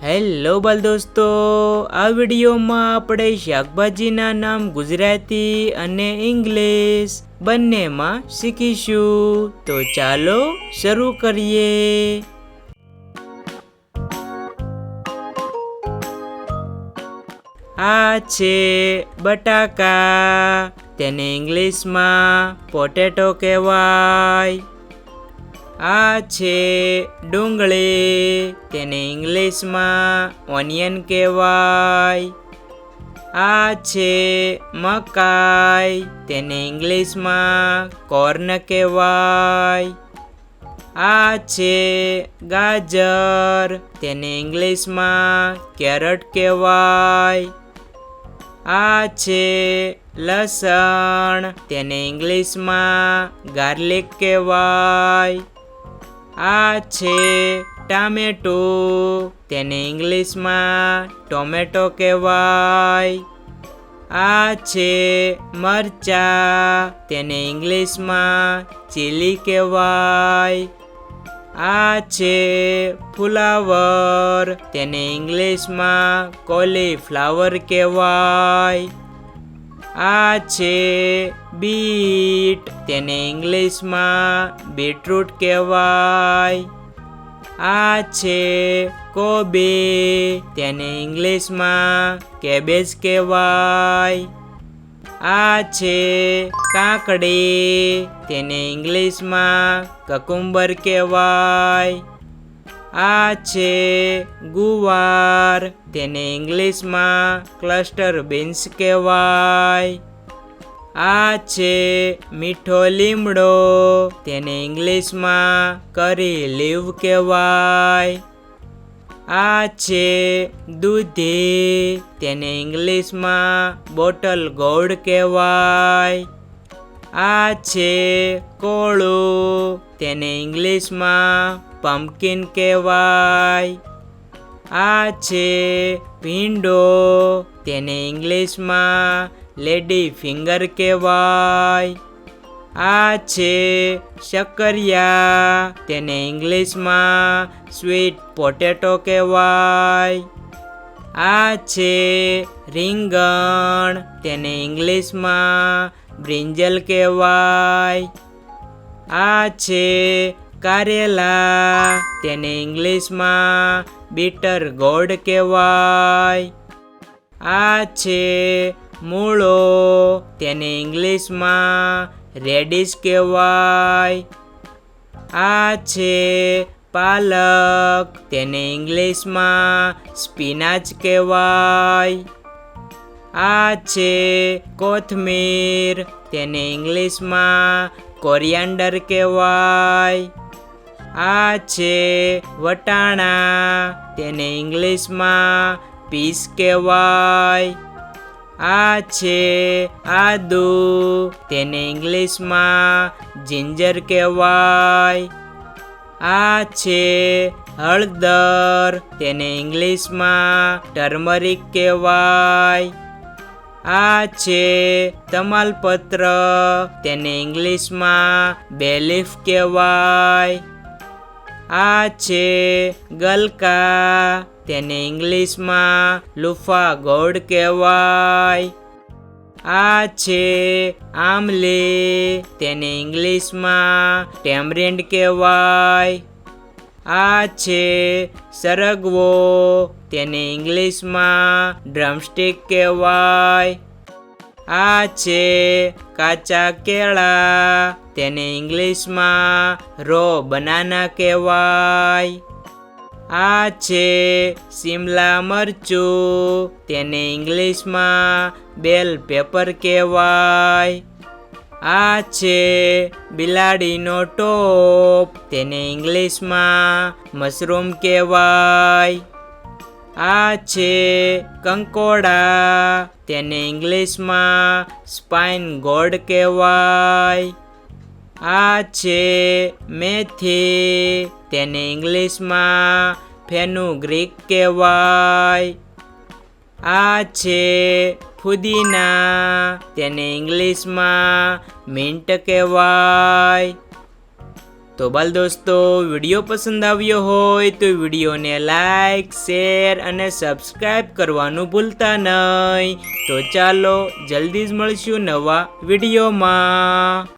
Hello બાલ દોસ્તો, આ વિડીયોમાં આપણે શાકભાજીના નામ ગુજરાતી અને ઇંગ્લિશ બંનેમાં શીખીશું. તો ચાલો શરૂ કરીએ. આ છે બટાકા, તેને ઇંગ્લિશમાં પોટેટો કહેવાય. આ છે ડુંગળી, તેને ઇંગ્લિશમાં ઓનિયન કહેવાય. આ છે મકાઈ, તેને ઇંગ્લિશમાં કોર્ન કહેવાય. આ છે ગાજર, તેને ઇંગ્લિશમાં કેરટ કહેવાય. આ છે લસણ, તેને ઇંગ્લિશમાં ગાર્લિક કહેવાય. આ છે ટામેટું, તેને ઇંગ્લિશમાં ટોમેટો કહેવાય. આ છે મરચાં, તેને ઇંગ્લિશમાં ચીલી કહેવાય. આ છે ફુલાવર, તેને ઇંગ્લિશમાં કોલીફ્લાવર કહેવાય. આ છે બીટ, તેને ઇંગ્લિશમાં બીટરૂટ કહેવાય. આ છે કોબી, તેને ઇંગ્લિશમાં કેબેજ કહેવાય. આ છે કાકડી, તેને ઇંગ્લિશમાં કકુંબર કહેવાય. આ છે ગુવાર, તેને ઇંગ્લિશમાં ક્લસ્ટર બીન્સ કહેવાય. આ છે મીઠો લીમડો, તેને ઇંગ્લિશમાં કરી લીવ કહેવાય. આ છે દૂધી, તેને ઇંગ્લિશમાં બોટલ ગોળ કહેવાય. આ છે કોળું, તેને ઇંગ્લિશમાં પમ્પકિન કહેવાય. આ છે ભીંડો, તેને ઇંગ્લિશમાં લેડી ફિંગર કહેવાય. આ છે શક્કરિયા, તેને ઇંગ્લિશમાં સ્વીટ પોટેટો કહેવાય. આ છે રીંગણ, તેને ઇંગ્લિશમાં બ્રિંજલ કહેવાય. આ છે કારેલા, તેને ઇંગ્લિશમાં બીટર ગોર્ડ કહેવાય. આ છે મૂળો, તેને ઇંગ્લિશમાં રેડિશ કહેવાય. આ છે પાલક, તેને ઇંગ્લિશમાં સ્પિનાચ કહેવાય. આ છે કોથમીર, તેને ઇંગ્લિશમાં કોરિયાન્ડર કહેવાય. આ છે વટાણા, તેને ઇંગ્લિશમાં પીસ કહેવાય. આ છે આદુ, તેને ઇંગ્લિશમાં જિંજર કહેવાય. આ છે હળદર, તેને ઇંગ્લિશમાં ટર્મરિક કહેવાય. આ છે તમાલપત્ર, તેને ઇંગ્લિશમાં બેલીફ કહેવાય. આ છે ગલકા, તેને ઇંગ્લિશમાં લુફા ગોળ કહેવાય. આ છે આમલી, તેને ઇંગ્લિશમાં ટેમરિન્ડ કહેવાય. આ છે સરગવો, તેને ઇંગ્લિશમાં ડ્રમસ્ટિક કહેવાય. આ છે કાચા કેળા, તેને ઇંગ્લિશમાં રો બનાના કહેવાય. આ છે શિમલા મરચું, તેને ઇંગ્લિશમાં બેલ પેપર કહેવાય. આ છે બિલાડીનો ટોપ, તેને ઇંગ્લિશમાં મશરૂમ કહેવાય. આ છે કંકોડા, તેને ઇંગ્લિશમાં સ્પાઇન ગોર્ડ કહેવાય. આ છે મેથી, તેને ઇંગ્લિશમાં ફેનુગ્રીક કહેવાય. આ છે ફુદીના, તેને ઇંગ્લિશમાં મિન્ટ કહેવાય. તો બાલ દોસ્તો, વિડીયો પસંદ આવ્યો હોય તો વિડીયોને લાઈક, શેર અને સબસ્ક્રાઈબ કરવાનું ભૂલતા નહીં. તો ચાલો જલ્દી જ મળશું નવા વિડીયોમાં.